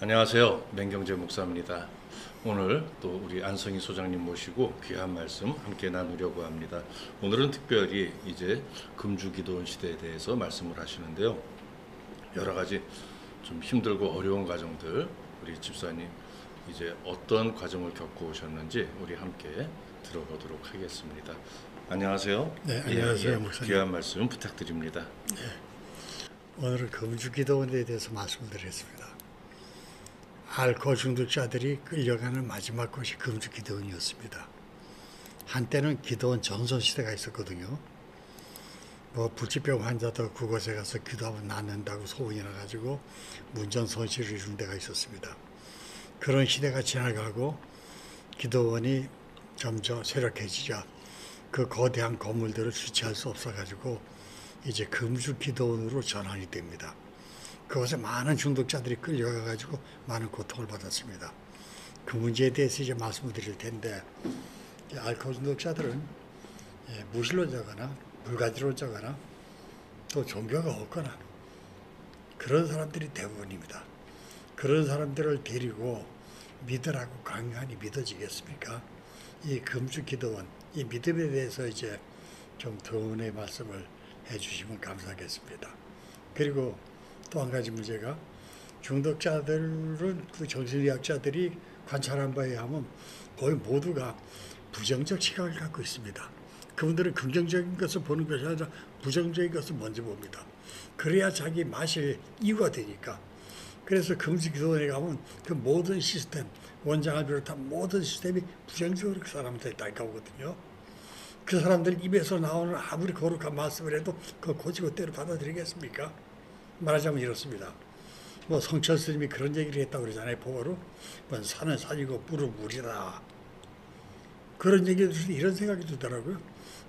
안녕하세요. 맹경재 목사입니다. 오늘 또 우리 안성희 소장님 모시고 귀한 말씀 함께 나누려고 합니다. 오늘은 특별히 이제 금주기도원 시대에 대해서 말씀을 하시는데요. 여러 가지 좀 힘들고 어려운 과정들, 우리 집사님 이제 어떤 과정을 겪고 오셨는지 우리 함께 들어보도록 하겠습니다. 안녕하세요. 네, 안녕하세요, 목사님. 귀한 말씀 부탁드립니다. 네, 오늘은 금주기도원에 대해서 말씀드리겠습니다. 알코올 중독자들이 끌려가는 마지막 곳이 금주기도원이었습니다. 한때는 기도원 전선시대가 있었거든요. 불치병 환자도 그곳에 가서 기도하면 낫는다고 소문이 나가지고 문전선실을 이룬 데가 있었습니다. 그런 시대가 지나가고 기도원이 점점 쇠락해지자 그 거대한 건물들을 주체할 수 없어가지고 이제 금주기도원으로 전환이 됩니다. 그곳에 많은 중독자들이 끌려가가지고 많은 고통을 받았습니다. 그 문제에 대해서 이제 말씀을 드릴 텐데, 알코올 중독자들은 무신론자거나 불가지론자거나 또 종교가 없거나 그런 사람들이 대부분입니다. 그런 사람들을 데리고 믿으라고 강요하니 믿어지겠습니까? 이 금주기도원, 이 믿음에 대해서 이제 좀 더 은혜의 말씀을 해주시면 감사하겠습니다. 그리고 또 한 가지 문제가, 중독자들은 그 정신의학자들이 관찰한 바에 하면 거의 모두가 부정적 시각을 갖고 있습니다. 그분들은 긍정적인 것을 보는 것이 아니라 부정적인 것을 먼저 봅니다. 그래야 자기 마실 이유가 되니까. 그래서 금주기도원에 가면 그 모든 시스템, 원장을 비롯한 모든 시스템이 부정적으로 그 사람한테 다가오거든요. 그 사람들 입에서 나오는 아무리 거룩한 말씀을 해도 그거 고지고대로 받아들이겠습니까? 말하자면 이렇습니다. 성철 스님이 그런 얘기를 했다고 그러잖아요. 보고로. 산은 산이고 물은 물이다. 그런 얘기를 들을 때 이런 생각이 들더라고요.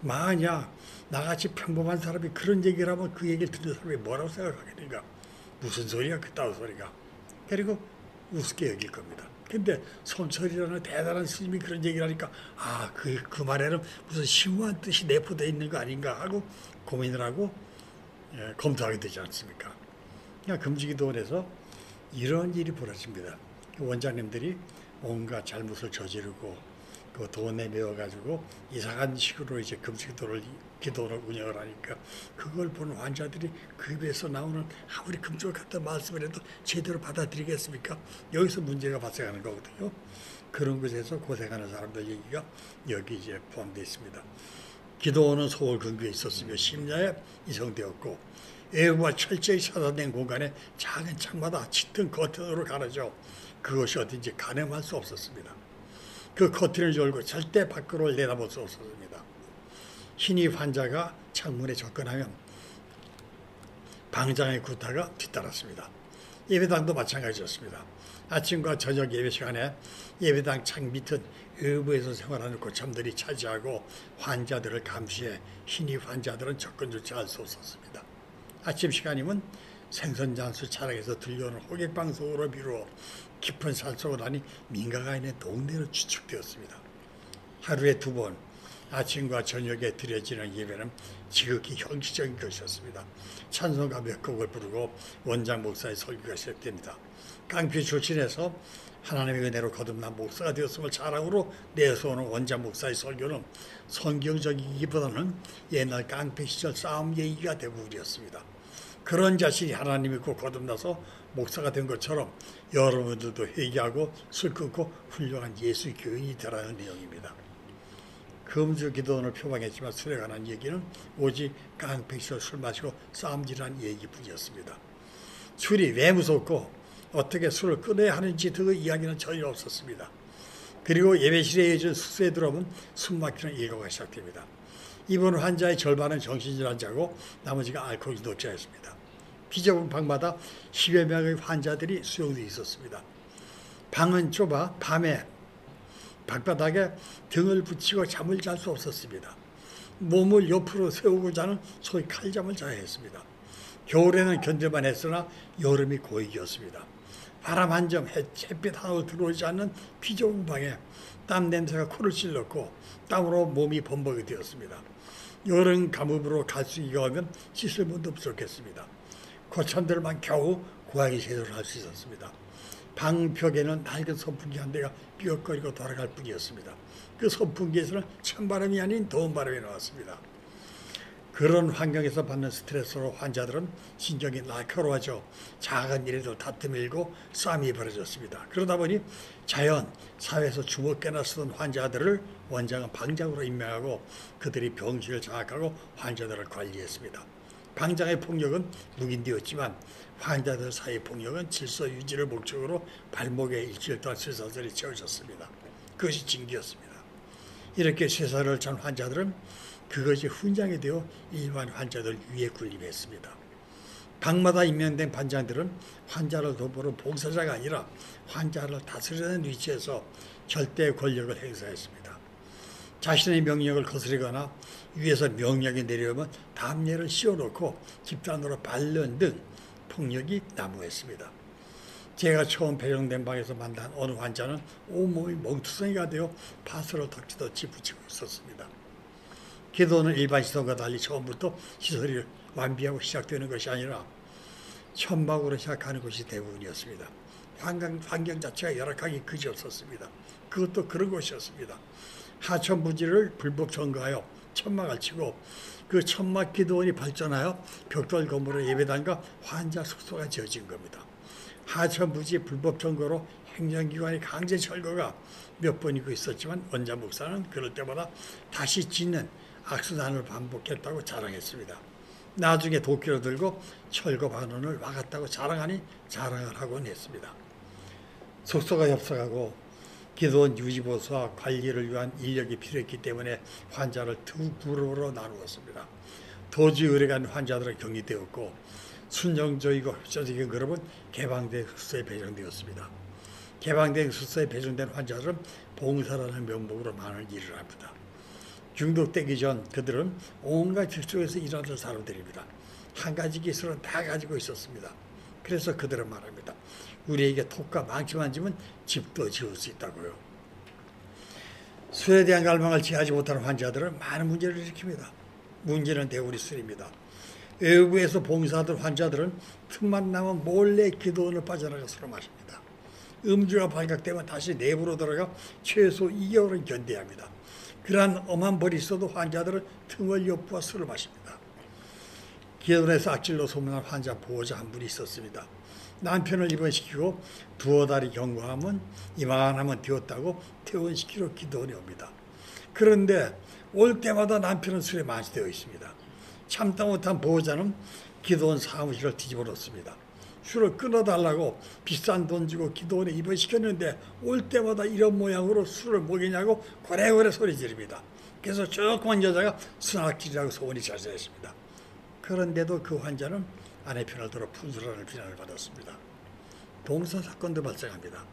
만약 나같이 평범한 사람이 그런 얘기를 하면 그 얘기를 듣는 사람이 뭐라고 생각하겠는가. 무슨 소리야 그따위 소리가. 그리고 우습게 여길 겁니다. 근데 손철이라는 대단한 스님이 그런 얘기를 하니까 그 말에는 무슨 심오한 뜻이 내포되어 있는 거 아닌가 하고 고민을 하고 검토하게 되지 않습니까? 그러니까 금주기도원에서 이런 일이 벌어집니다. 원장님들이 온갖 잘못을 저지르고 그 돈에 매워가지고 이상한 식으로 이제 금주기도원을 운영을 하니까 그걸 보는 환자들이 그 입에서 나오는 아무리 금주와 같은 말씀을 해도 제대로 받아들이겠습니까? 여기서 문제가 발생하는 거거든요. 그런 곳에서 고생하는 사람들 얘기가 여기 이제 포함되어 있습니다. 기도원은 서울 근교에 있었으며 심야에 이성되었고 외부와 철저히 차단된 공간에 작은 창마다 짙은 커튼으로 가려져 그것이 어딘지 가늠할 수 없었습니다. 그 커튼을 열고 절대 밖으로 내다볼 수 없었습니다. 신입 환자가 창문에 접근하면 방장의 구타가 뒤따랐습니다. 예배당도 마찬가지였습니다. 아침과 저녁 예배 시간에 예배당 창 밑은 외부에서 생활하는 고참들이 차지하고 환자들을 감시해 신입 환자들은 접근조차 할 수 없었습니다. 아침 시간이면 생선장수 차량에서 들려오는 호객방송으로 미루어 깊은 산속을 하니 민가가 있는 동네로 추측되었습니다. 하루에 2번 아침과 저녁에 드려지는 예배는 지극히 형식적인 것이었습니다. 찬송가 몇 곡을 부르고 원장 목사의 설교가 시작됩니다. 깡패 출신에서 하나님의 은혜로 거듭난 목사가 되었음을 자랑으로 내세우는 원장 목사의 설교는 성경적이기보다는 옛날 깡패 시절 싸움 얘기가 대부분이었습니다. 그런 자신이 하나님 믿고 거듭나서 목사가 된 것처럼 여러분들도 회개하고 술 끊고 훌륭한 예수 교인이 되라는 내용입니다. 금주기도원을 표방했지만 술에 관한 얘기는 오직 깡패 시절 술 마시고 싸움질한 얘기뿐이었습니다. 술이 왜 무섭고 어떻게 술을 끊어야 하는지 그 이야기는 전혀 없었습니다. 그리고 예배실에 이어진 숙소에 들어오면 숨막히는 일과가 시작됩니다. 입원 환자의 절반은 정신질환자고 나머지가 알코올 중독자였습니다. 비좁은 방마다 10여 명의 환자들이 수용되어 있었습니다. 방은 좁아 밤에 방바닥에 등을 붙이고 잠을 잘 수 없었습니다. 몸을 옆으로 세우고 자는 소위 칼잠을 자야 했습니다. 겨울에는 견딜만 했으나 여름이 고이기였습니다. 바람 한 점, 햇빛 하나도 들어오지 않는 비좁은 방에 땀 냄새가 코를 찔렀고 땀으로 몸이 범벅이 되었습니다. 여름 가뭄으로 갈수기가 오면 씻을 문도 부족했습니다. 고참들만 겨우 고양이 제도를 할 수 있었습니다. 방 벽에는 낡은 선풍기 한 대가 삐걱거리고 돌아갈 뿐이었습니다. 그 선풍기에서는 찬바람이 아닌 더운 바람이 나왔습니다. 그런 환경에서 받는 스트레스로 환자들은 신경이 날카로워져 작은 일에도 다툼이 일고 싸움이 벌어졌습니다. 그러다 보니 자연, 사회에서 주먹깨나 쓰던 환자들을 원장은 방장으로 임명하고 그들이 병실을 장악하고 환자들을 관리했습니다. 방장의 폭력은 묵인되었지만 환자들 사이 폭력은 질서 유지를 목적으로 발목에 일주일 동안 쇠사슬이 채워졌습니다. 그것이 징계였습니다. 이렇게 쇠사슬을 찬 환자들은 그것이 훈장이 되어 일반 환자들 위에 군림했습니다. 방마다 임명된 반장들은 환자를 돌보는 봉사자가 아니라 환자를 다스리는 위치에서 절대 권력을 행사했습니다. 자신의 명령을 거스르거나 위에서 명령이 내려오면 담례를 씌워놓고 집단으로 반련 등 폭력이 난무했습니다. 제가 처음 배정된 방에서 만난 어느 환자는 온몸이 멍투성이가 되어 파스를 덕지덕지 붙이고 있었습니다. 기도는 일반 시설과 달리 처음부터 시설이 완비하고 시작되는 것이 아니라 천막으로 시작하는 것이 대부분이었습니다. 환경 자체가 열악하기 그지없었습니다. 그것도 그런 것이었습니다. 하천부지를 불법 점거하여 천막을 치고 그 천막 기도원이 발전하여 벽돌 건물의 예배당과 환자 숙소가 지어진 겁니다. 하천부지 불법 점거로 행정기관의 강제 철거가 몇 번이고 있었지만 원장 목사는 그럴 때마다 다시 짓는 악순환을 반복했다고 자랑했습니다. 나중에 도끼를 들고 철거 반원을 막았다고 자랑하니 자랑을 하곤 했습니다. 숙소가 협소하고 기도원 유지보수와 관리를 위한 인력이 필요했기 때문에 환자를 두 그룹으로 나누었습니다. 도주 의뢰간 환자들은 격리되었고 순정적이고 협조적인 그룹은 개방된 숙소에 배정되었습니다. 개방된 숙소에 배정된 환자들은 봉사라는 명목으로 많은 일을 합니다. 중독되기 전 그들은 온갖 직속에서 일하는 사람들입니다. 한 가지 기술은 다 가지고 있었습니다. 그래서 그들은 말합니다. 우리에게 톱과 망치만 주면 집도 지을 수 있다고요. 술에 대한 갈망을 지하지 못하는 환자들은 많은 문제를 일으킵니다. 문제는 대우리 술입니다. 외부에서 봉사하던 환자들은 틈만 나면 몰래 기도원을 빠져나가 술을 마십니다. 음주가 발각되면 다시 내부로 들어가 최소 2개월은 견뎌야 합니다. 그러한 엄한 벌이 있어도 환자들은 틈을 엿보아 술을 마십니다. 기도원에서 악질로 소문난 환자 보호자 한 분이 있었습니다. 남편을 입원시키고 두어 달이 경과하면 이만하면 되었다고 퇴원시키러 기도원에 옵니다. 그런데 올 때마다 남편은 술에 만취되어 있습니다. 참다 못한 보호자는 기도원 사무실을 뒤집어 놓습니다. 술을 끊어달라고 비싼 돈 주고 기도원에 입원시켰는데 올 때마다 이런 모양으로 술을 먹이냐고 고래고래 소리 지릅니다. 그래서 조그만 여자가 순학질이라고 소문이 자자했습니다. 그런데도 그 환자는 아내 편을 들어 분수라는 비난을 받았습니다. 동사 사건도 발생합니다.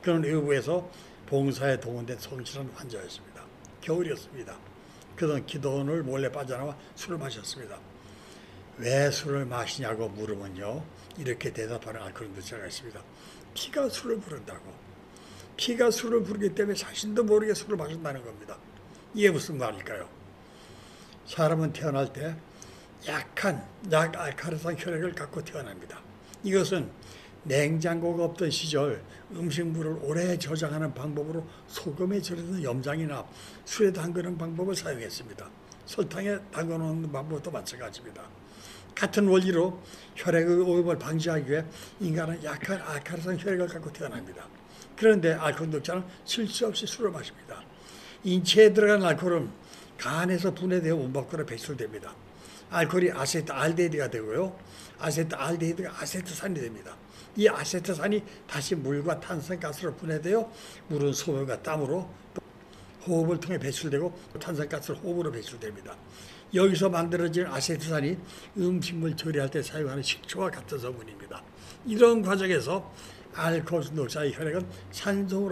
그는 외부에서 봉사에 동원된 성실한 환자였습니다. 겨울이었습니다. 그는 기도원을 몰래 빠져나와 술을 마셨습니다. 왜 술을 마시냐고 물으면요. 이렇게 대답하는 알코올인도자가 있습니다. 피가 술을 부른다고. 피가 술을 부르기 때문에 자신도 모르게 술을 마신다는 겁니다. 이게 무슨 말일까요? 사람은 태어날 때 약한 약알칼리산 혈액을 갖고 태어납니다. 이것은 냉장고가 없던 시절 음식물을 오래 저장하는 방법으로 소금에 절이는 염장이나 술에 담그는 방법을 사용했습니다. 설탕에 담궈놓는 방법도 마찬가지입니다. 같은 원리로 혈액의 오염을 방지하기 위해 인간은 약한 알칼리산 혈액을 갖고 태어납니다. 그런데 알코올 독자는 실수 없이 술을 마십니다. 인체에 들어간 알코올은 간에서 분해되어 몸 밖으로 배출됩니다. 알코올이 아세트알데히드가 되고요. 아세트알데히드가 아세트산이 됩니다. 이 아세트산이 다시 물과 탄산가스로 분해되어 물은 소변과 땀으로 호흡을 통해 배출되고 탄산가스는 호흡으로 배출됩니다. 여기서 만들어진 아세트산이 음식물 조리할 때 사용하는 식초와 같은 성분입니다. 이런 과정에서 알코올 중독자의 혈액은 산성으로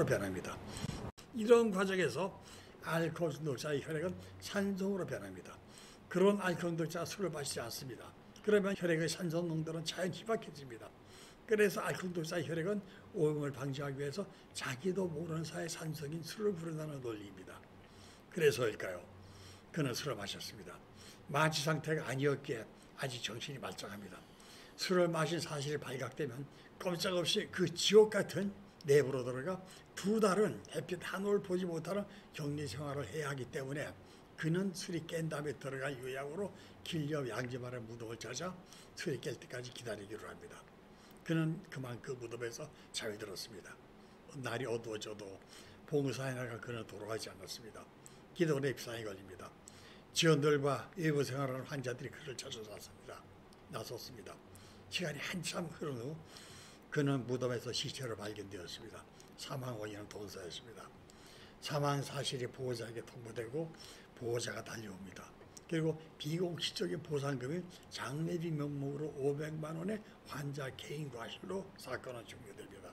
변합니다. 그런 알코올 중독자가 술을 마시지 않습니다. 그러면 혈액의 산소 농도는 자연 희박해집니다. 그래서 알콩도사 혈액은 오염을 방지하기 위해서 자기도 모르는 사이에 산성인 술을 부른다는 논리입니다. 그래서일까요? 그는 술을 마셨습니다. 만취 상태가 아니었기에 아직 정신이 말짱합니다. 술을 마신 사실이 발각되면 꼼짝없이 그 지옥 같은 내부로 들어가 2달은 햇빛 한올 보지 못하는 격리 생활을 해야 하기 때문에 그는 술이 깬 다음에 들어갈 요양으로 길 옆 양지만의 무덤을 찾아 술이 깰 때까지 기다리기로 합니다. 그는 그만 그 무덤에서 잠이 들었습니다. 날이 어두워져도 봉사에 나가 그는 돌아가지 않았습니다. 기도원에 비상이 걸립니다. 지원들과 외부 생활하는 환자들이 그를 찾아 나섰습니다. 시간이 한참 흐른 후 그는 무덤에서 시체로 발견되었습니다. 사망 원인은 동사였습니다. 사망 사실이 보호자에게 통보되고 보호자가 달려옵니다. 그리고 비공식적인 보상금인 장례비 명목으로 500만 원의 환자 개인 과실로 사건은 종료됩니다.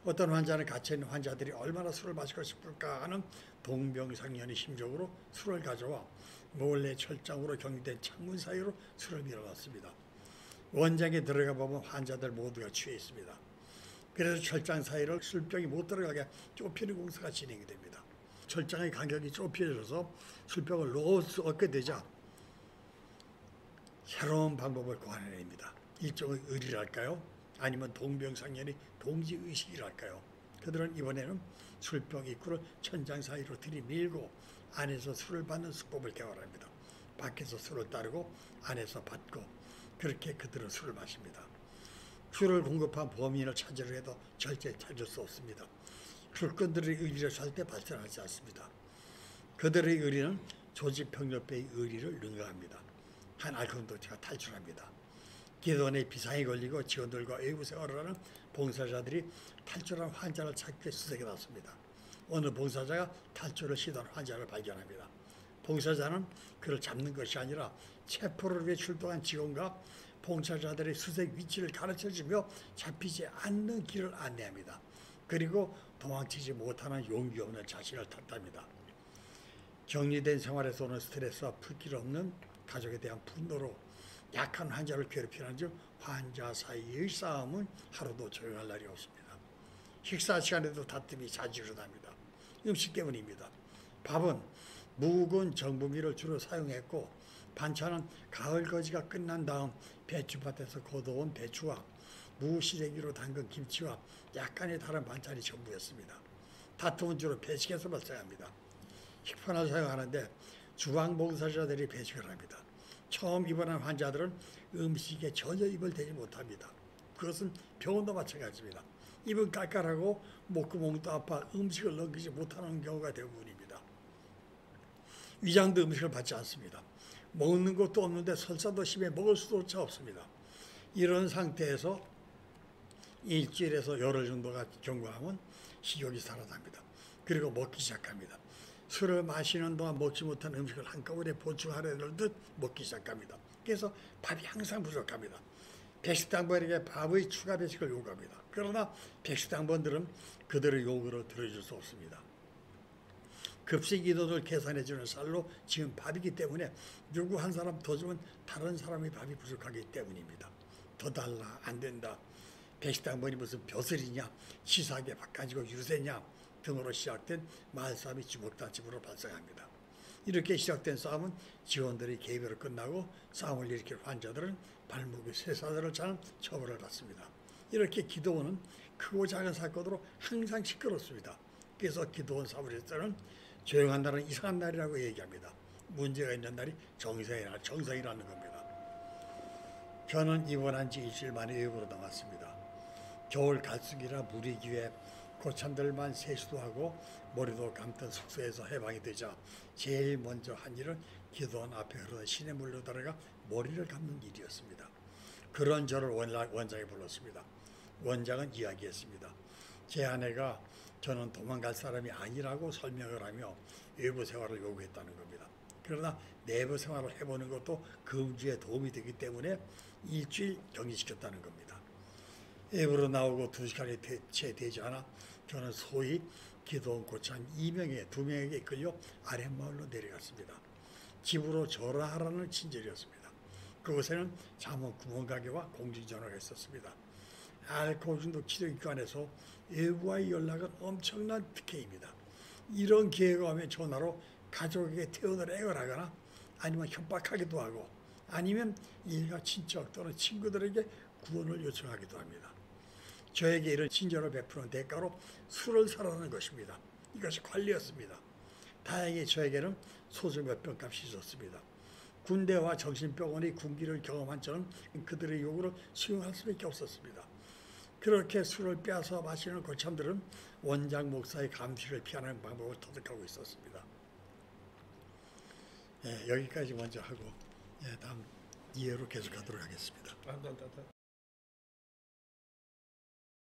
어떤 환자는 갇혀있는 환자들이 얼마나 술을 마시고 싶을까 하는 동병상련의 심정으로 술을 가져와 몰래 철장으로 격리된 창문 사이로 술을 밀어넣습니다. 원장에 들어가 보면 환자들 모두가 취해 있습니다. 그래서 철장 사이를 술병이 못 들어가게 좁히는 공사가 진행이 됩니다. 철장의 간격이 좁혀져서 술병을 넣을 수 없게 되자 새로운 방법을 고안해냅니다. 일종의 의리랄까요? 아니면 동병상련의 동지의식이랄까요? 그들은 이번에는 술병 입구를 천장 사이로 들이밀고 안에서 술을 받는 수법을 개발합니다. 밖에서 술을 따르고 안에서 받고 그렇게 그들은 술을 마십니다. 술을 공급한 범인을 찾으려 해도 절대 찾을 수 없습니다. 술꾼들의 의리를 절대 발전하지 않습니다. 그들의 의리는 조직병력배의 의리를 능가합니다. 한 알콩도치가 탈출합니다. 기도원에 비상이 걸리고 직원들과 외부 생활을 하는 봉사자들이 탈출한 환자를 찾기 위해 수색에 나섭니다. 어느 봉사자가 탈출을 시도한 환자를 발견합니다. 봉사자는 그를 잡는 것이 아니라 체포를 위해 출동한 직원과 봉사자들의 수색 위치를 가르쳐주며 잡히지 않는 길을 안내합니다. 그리고 도망치지 못하는 용기 없는 자신을 탓합니다. 격리된 생활에서 오는 스트레스와 풀 길 없는 가족에 대한 분노로 약한 환자를 괴롭히는 중 환자 사이의 싸움은 하루도 조용할 날이 없습니다. 식사 시간에도 다툼이 자주 일어납니다. 음식 때문입니다. 밥은 묵은 정부미를 주로 사용했고 반찬은 가을 거지가 끝난 다음 배추밭에서 걷어온 배추와 무시래기로 담근 김치와 약간의 다른 반찬이 전부였습니다. 다툼은 주로 배식에서 발생합니다. 식판을 사용하는데 주방봉사자들이 배식을 합니다. 처음 입원한 환자들은 음식에 전혀 입을 대지 못합니다. 그것은 병원도 마찬가지입니다. 입은 깔깔하고 목구멍도 아파 음식을 넘기지 못하는 경우가 대부분입니다. 위장도 음식을 받지 않습니다. 먹는 것도 없는데 설사도 심해 먹을 수조차 없습니다. 이런 상태에서 일주일에서 열흘 정도가 경과하면 식욕이 살아납니다. 그리고 먹기 시작합니다. 술을 마시는 동안 먹지 못한 음식을 한꺼번에 보충하려는 듯 먹기 시작합니다. 그래서 밥이 항상 부족합니다. 백식당번에게 밥의 추가 배식을 요구합니다. 그러나 백식당번들은 그들의 요구를 들어줄 수 없습니다. 급식 인원을 계산해주는 쌀로 지은 밥이기 때문에 누구 한 사람 더 주면 다른 사람의 밥이 부족하기 때문입니다. 더 달라, 안 된다. 백식당번이 무슨 벼슬이냐, 치사하게 바꿔지고 유세냐 등으로 시작된 말싸움이 주먹다짐으로 발생합니다. 이렇게 시작된 싸움은 직원들의 개입으로 끝나고 싸움을 일으킬 환자들은 발목에 쇠사슬을 차는 처벌을 받습니다. 이렇게 기도원은 크고 작은 사건으로 항상 시끄럽습니다. 그래서 기도원 사무실에서는 조용한 날은 이상한 날이라고 얘기합니다. 문제가 있는 날이 정상이라는 겁니다. 저는 입원한 지 일주일 만에 외부로 나왔습니다. 겨울 갈수기라 물이 기에 고참들만 세수도 하고 머리도 감던 숙소에서 해방이 되자 제일 먼저 한 일은 기도원 앞에 흐르는 시냇물로 들어가 머리를 감는 일이었습니다. 그런 저를 원장에 불렀습니다. 원장은 이야기했습니다. 제 아내가 저는 도망갈 사람이 아니라고 설명을 하며 외부 생활을 요구했다는 겁니다. 그러나 내부 생활을 해보는 것도 금주에 도움이 되기 때문에 일주일 격리시켰다는 겁니다. 외부로 나오고 2시간이 채 되지 않아 저는 소위 기도원 고참 2명에게 이끌려 아랫마을로 내려갔습니다. 집으로 전화하라는 친절이었습니다. 그곳에는 잠원 구멍가게와 공중전화가 있었습니다. 알코올 중독 치료기관에서 외부와의 연락은 엄청난 특혜입니다. 이런 기회가 오면 전화로 가족에게 퇴원을 애걸하거나 아니면 협박하기도 하고 아니면 일가 친척 또는 친구들에게 구원을 요청하기도 합니다. 저에게 이런 친절을 베푸는 대가로 술을 사라는 것입니다. 이것이 관리였습니다. 다행히 저에게는 소주 몇 병 값이 있었습니다. 군대와 정신병원의 군기를 경험한 저는 그들의 요구를 수용할 수밖에 없었습니다. 그렇게 술을 빼앗아 마시는 고참들은 원장 목사의 감시를 피하는 방법을 터득하고 있었습니다. 여기까지 먼저 하고 다음 이해로 계속하도록 하겠습니다.